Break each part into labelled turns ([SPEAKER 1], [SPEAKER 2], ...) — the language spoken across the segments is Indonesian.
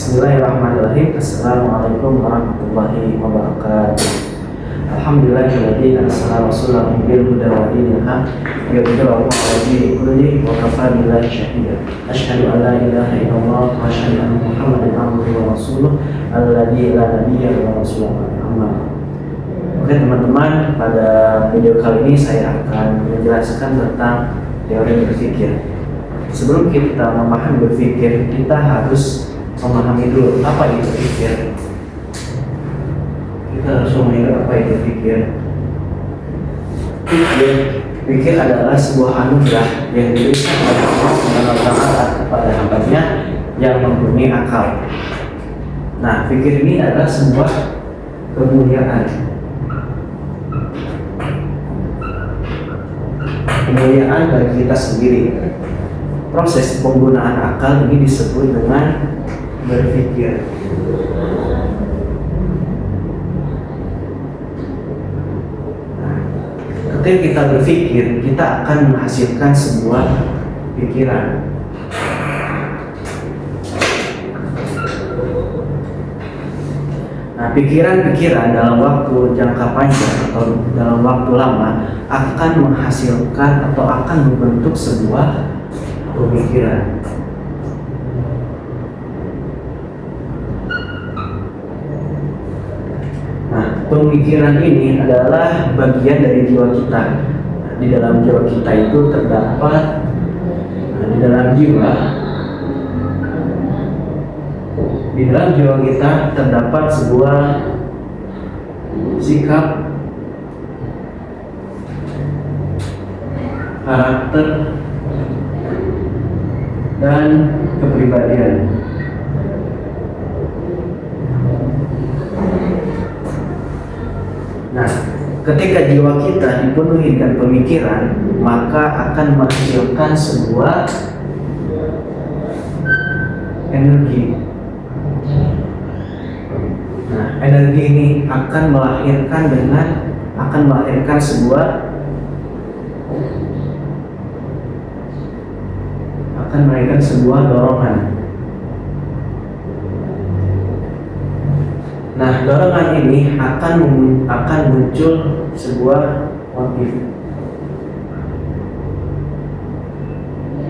[SPEAKER 1] Bismillahirrahmanirrahim. Assalamualaikum warahmatullahi wabarakatuh. Alhamdulillahilladzi arsala rasulahu bil huda wa dinil haq liyudhhirahu 'ala dini kullihi wa kafaa billahi shahida. Asyhadu an la ilaha illallah wa asyhadu anna Muhammadan 'abduhu wa rasuluh alladzi la nabiyya illa rasuluhu. Oke teman-teman, pada video kali ini saya akan menjelaskan tentang teori berpikir. Sebelum kita memahami berpikir, kita harus memahami dulu apa itu berpikir. Kita harus memahami apa itu berpikir. Pikir adalah sebuah anugerah yang diberikan oleh Allah Subhanahu wa Ta'ala kepada hamba-Nya yang mempunyai akal. Nah, pikir ini adalah sebuah kemuliaan. Kemuliaan bagi kita sendiri. Proses penggunaan akal ini disebut dengan berpikir. Nah, ketika kita berpikir, kita akan menghasilkan sebuah pikiran. Nah, pikiran-pikiran dalam waktu jangka panjang atau dalam waktu lama akan menghasilkan atau akan membentuk sebuah pemikiran. Nah, pemikiran ini adalah bagian dari jiwa kita. Di dalam jiwa kita itu terdapat, di dalam jiwa kita terdapat sebuah sikap, karakter, dan kepribadian. Nah, ketika jiwa kita dipenuhi dengan pemikiran, maka akan menghasilkan sebuah energi. Nah, energi ini akan melahirkan sebuah dorongan. Nah, dorongan ini akan muncul sebuah motif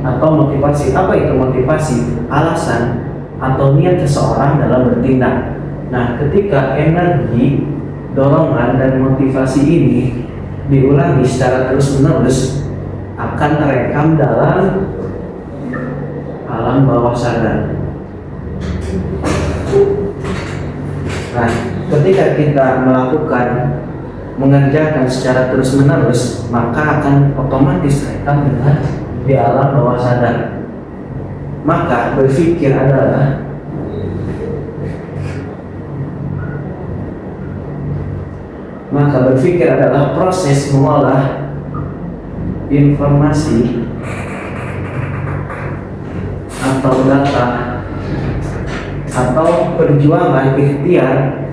[SPEAKER 1] atau motivasi. Apa itu motivasi? Alasan atau niat seseorang dalam bertindak. Nah, ketika energi, dorongan, dan motivasi ini diulangi secara terus-menerus, akan terekam dalam alam bawah sadar. Nah, ketika kita mengerjakan secara terus-menerus, maka akan otomatis terekam dengan di alam bawah sadar. Maka berpikir adalah proses mengolah informasi atau data atau perjuangan ikhtiar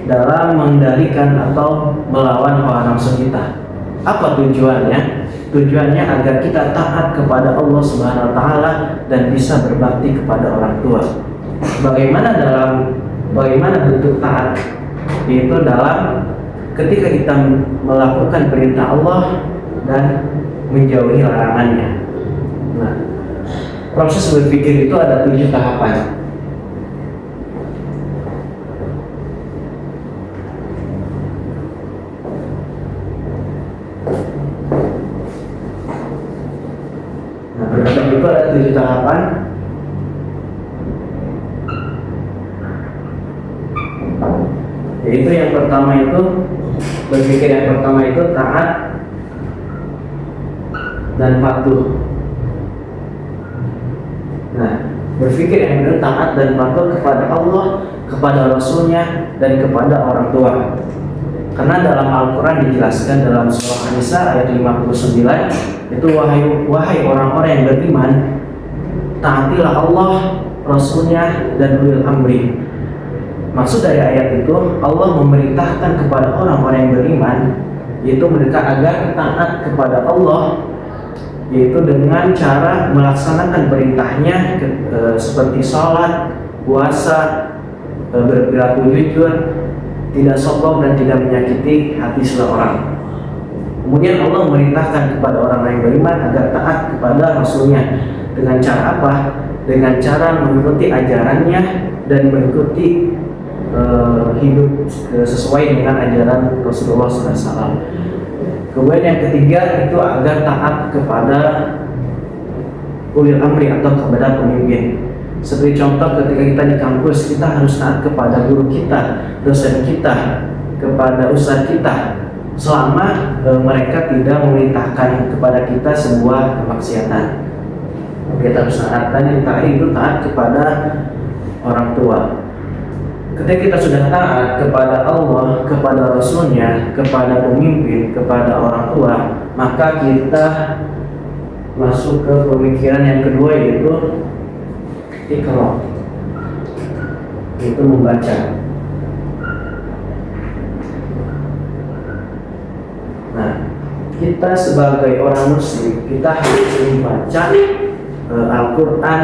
[SPEAKER 1] dalam mengendalikan atau melawan hawa nafsu kita. Apa tujuannya? Tujuannya agar kita taat kepada Allah Subhanahu wa Ta'ala dan bisa berbakti kepada orang tua. Bagaimana bentuk taat? Yaitu dalam ketika kita melakukan perintah Allah dan menjauhi larangannya. Nah, proses berpikir itu ada 7 tahapan. Nah, berpikir itu ada 7 tahapan. Yaitu yang pertama itu berpikir taat dan patuh. Nah, berpikir yang kedua taat dan patuh kepada Allah, kepada Rasulnya, dan kepada orang tua. Karena dalam Al-Quran dijelaskan dalam surah An-Nisa ayat 59, itu wahai orang-orang yang beriman, taatilah Allah, Rasulnya, dan ulil amri. Maksud dari ayat itu, Allah memerintahkan kepada orang-orang yang beriman, yaitu mereka agar taat kepada Allah, yaitu dengan cara melaksanakan perintahnya seperti sholat, puasa, berperilaku jujur, tidak sombong dan tidak menyakiti hati seseorang. Kemudian Allah memerintahkan kepada orang yang beriman agar taat kepada Rasulnya. Dengan cara apa? Dengan cara mengikuti ajarannya dan mengikuti hidup sesuai dengan ajaran Rasulullah SAW. Kemudian yang ketiga itu agar taat kepada ulil amri atau kepada pemimpin. Seperti contoh ketika kita di kampus, kita harus taat kepada guru kita, dosen kita, kepada ustadz kita, selama mereka tidak memerintahkan kepada kita sebuah kemaksiatan. Kita harus taat, dan yang terakhir itu taat kepada orang tua. Ketika kita sudah taat kepada Allah, kepada Rasulnya, kepada pemimpin, kepada orang tua, maka kita masuk ke pemikiran yang kedua, yaitu iqra, itu membaca. Nah, kita sebagai orang muslim, kita harus membaca Al-Quran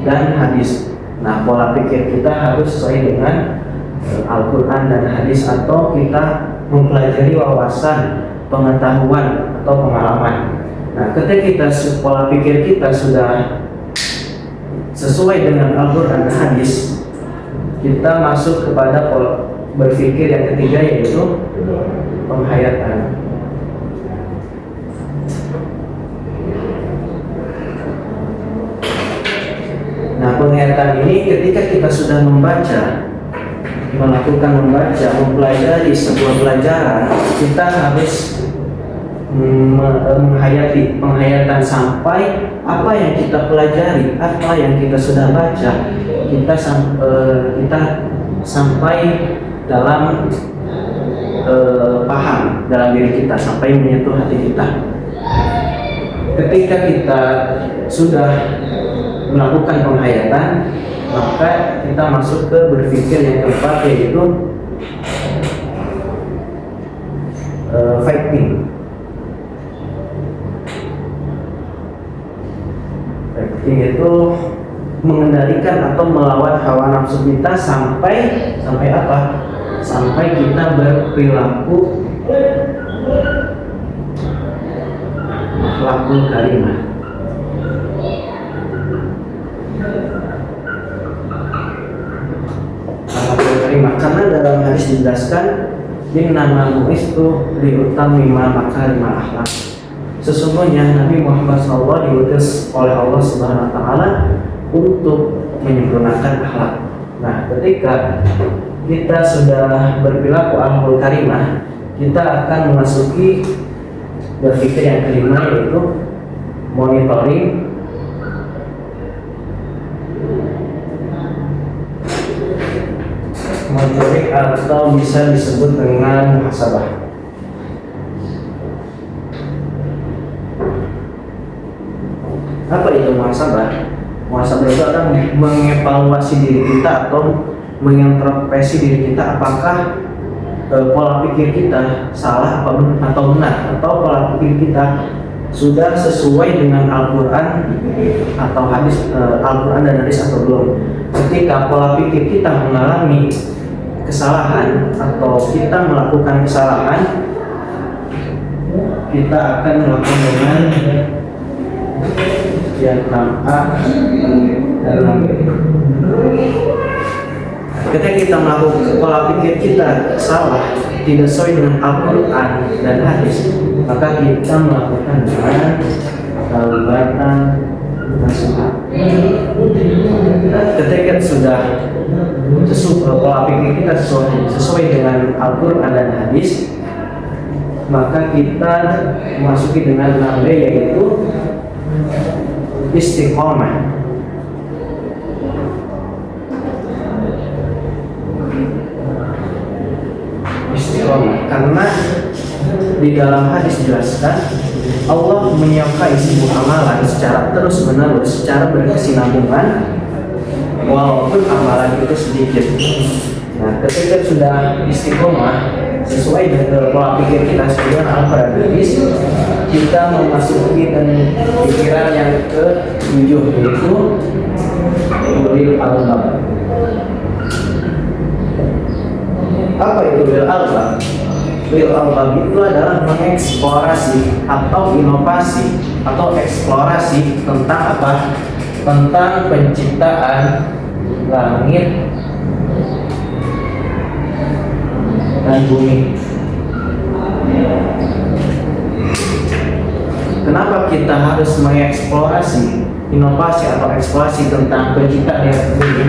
[SPEAKER 1] dan hadis. Nah, pola pikir kita harus sesuai dengan Al-Quran dan hadis, atau kita mempelajari wawasan, pengetahuan, atau pengalaman. Nah, ketika pola pikir kita sudah sesuai dengan Al-Quran dan hadis, kita masuk kepada pola berpikir yang ketiga, yaitu penghayatan. Nah, penghayatan ini ketika kita sudah melakukan membaca, mempelajari sebuah pelajaran, kita harus menghayati penghayatan sampai apa yang kita pelajari, apa yang kita sudah baca, kita sampai dalam paham dalam diri kita, sampai menyentuh hati kita. Ketika kita sudah melakukan penghayatan, maka kita masuk ke berpikir yang keempat, yaitu fighting. Fighting itu mengendalikan atau melawan hawa nafsu kita sampai apa? Sampai kita berperilaku akhlakul karimah. Karena dalam hadis dijelaskan, innama bu'istu liutammima makarimal akhlak. Sesungguhnya Nabi Muhammad SAW diutus oleh Allah Subhanahu wa taala untuk menyempurnakan akhlak. Nah, ketika kita sudah berperilaku akhlakul karimah, kita akan memasuki berpikir yang kelima, yaitu monitoring atau bisa disebut dengan muhasabah. Apa itu muhasabah? Muhasabah itu akan mengevaluasi diri kita atau mengintrospeksi diri kita, apakah pola pikir kita salah atau benar, atau pola pikir kita sudah sesuai dengan Al-Quran atau hadis, Al-Quran dan hadis atau belum. Ketika pola pikir kita mengalami kesalahan atau kita melakukan kesalahan, kita akan melakukan dengan yang 6A dan 6B. Ketika kita melakukan pola pikir kita salah, tidak sesuai dengan Al-Quran dan hadis, maka kita melakukan dengan taubatan nasuha. Ketika sudah pola pikir kita sesuai dengan Al-Quran dan hadis, maka kita memasuki dengan 6B, yaitu istiqomah. Karena di dalam hadis dijelaskan, Allah menyukai sebuah amalan secara terus menerus, secara berkesinambungan, walaupun amalan itu sedikit. Nah, ketika sudah istiqomah sesuai dengan pola pikir kita sesuai dengan Al-Quran dan hadis, kita memasuki pikiran yang ke-7, yaitu ulil albab. itu ulil albab? Ulil albab itu adalah mengeksplorasi atau inovasi atau eksplorasi tentang apa? Tentang penciptaan langit dan bumi. Kenapa kita harus mengeksplorasi, inovasi atau eksplorasi tentang penciptaan langit dan bumi?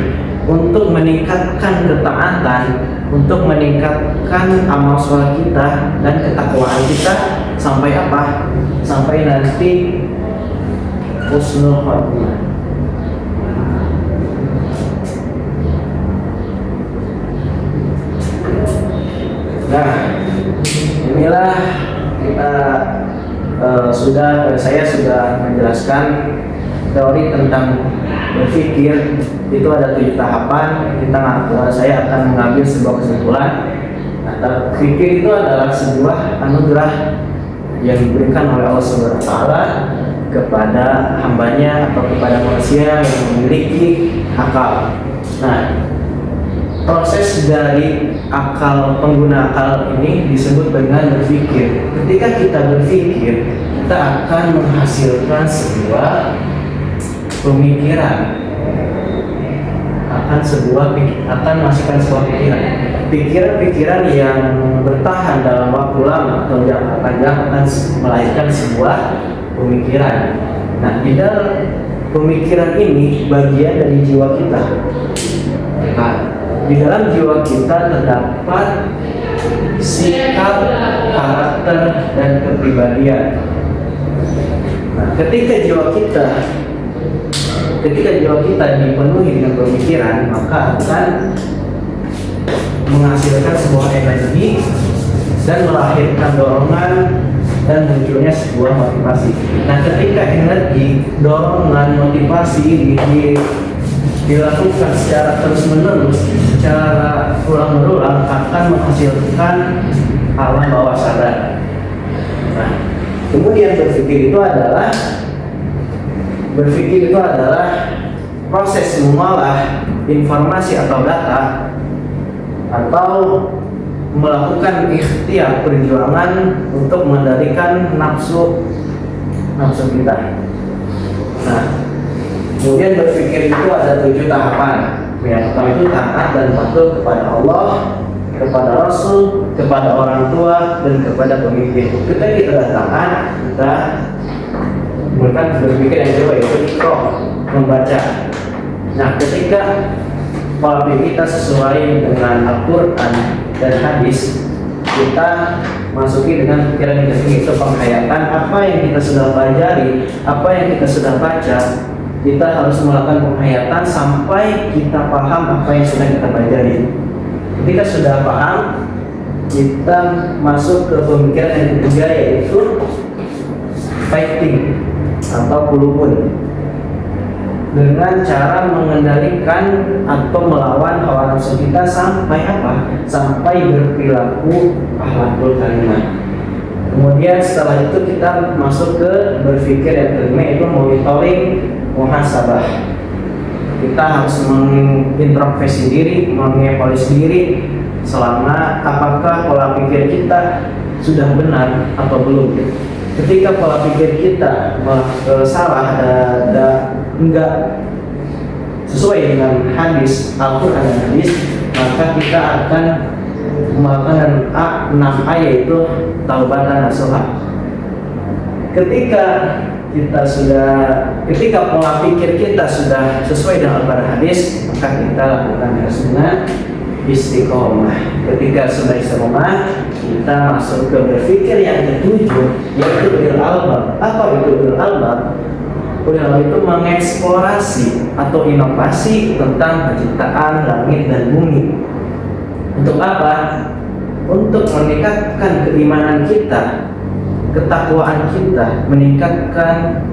[SPEAKER 1] Untuk meningkatkan ketaatan, untuk meningkatkan amal soleh kita dan ketakwaan kita sampai apa? Sampai nanti husnul khotimah. Nah, inilah kita saya sudah menjelaskan teori tentang berpikir. Itu ada 7 tahapan. Saya akan mengambil sebuah kesimpulan. Nah, berpikir itu adalah sebuah anugerah yang diberikan oleh Allah Subhanahu wa taala kepada hambanya atau kepada manusia yang memiliki akal. Nah, proses dari pengguna akal ini disebut dengan berpikir. Ketika kita berpikir, kita akan menghasilkan sebuah pemikiran, akan menghasilkan sebuah pikiran yang bertahan dalam waktu lama atau jangka panjang akan melahirkan sebuah pemikiran. Nah, di dalam pemikiran ini bagian dari jiwa kita. Nah, di dalam jiwa kita terdapat sikap, karakter, dan kepribadian. Nah, ketika jiwa kita dipenuhi dengan pemikiran, maka akan menghasilkan sebuah energi dan melahirkan dorongan dan munculnya sebuah motivasi. Nah, ketika energi, dorongan, motivasi dilakukan secara terus-menerus, secara ulang-ulang, akan menghasilkan alam bawah sadar. Nah, kemudian berpikir itu adalah proses mengolah informasi atau data atau melakukan ikhtiar perjuangan untuk mengendalikan nafsu kita. Nah, kemudian berpikir itu ada 7 tahapan. Yang pertama itu taat dan patuh kepada Allah, kepada Rasul, kepada orang tua, dan kepada pemimpin. Ketika kita taat, kita berpikir yang kedua yaitu iqra, membaca. Nah, ketika pola pikir kita sesuai dengan Al-Quran dan hadis, kita masuki dengan pikiran yang ketiga, itu penghayatan. Apa yang kita sudah pelajari, apa yang kita sudah baca, kita harus melakukan penghayatan sampai kita paham apa yang sudah kita pelajari. Ketika sudah paham, kita masuk ke pemikiran yang ketiga yaitu fighting atau kulubun, dengan cara mengendalikan atau melawan hawa nafsu kita sampai apa? Sampai berperilaku akhlakul karimah. Kemudian setelah itu kita masuk ke berpikir yang kelima yaitu monitoring muhasabah. Kita harus mengintrospeksi diri, mengevaluasi diri selama apakah pola pikir kita sudah benar atau belum. Ketika pola pikir kita salah dan enggak sesuai dengan hadis Al-Quran dan hadis, maka kita akan melakukan 6 ayat itu taubatan nasuha. Ketika pola pikir kita sudah sesuai dengan Al-Quran dan hadis, maka kita lakukan dengan istiqomah. Ketika sudah istiqomah, kita masuk ke berpikir yang ketujuh yaitu ulil albab. Apa itu ulil albab? Ulil albab itu mengeksplorasi atau inovasi tentang penciptaan langit dan bumi. Untuk apa? Untuk meningkatkan keimanan kita, ketakwaan kita, meningkatkan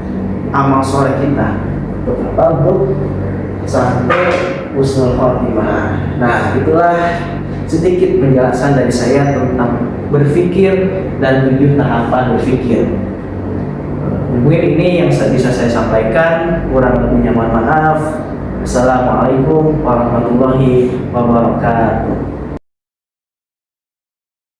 [SPEAKER 1] amal soleh kita. Untuk apa? Untuk sampai husnul khotimah. Nah, itulah sedikit penjelasan dari saya tentang berpikir dan 7 tahapan berpikir. Mungkin ini yang bisa saya sampaikan, kurang lebihnya mohon maaf. Assalamualaikum warahmatullahi wabarakatuh.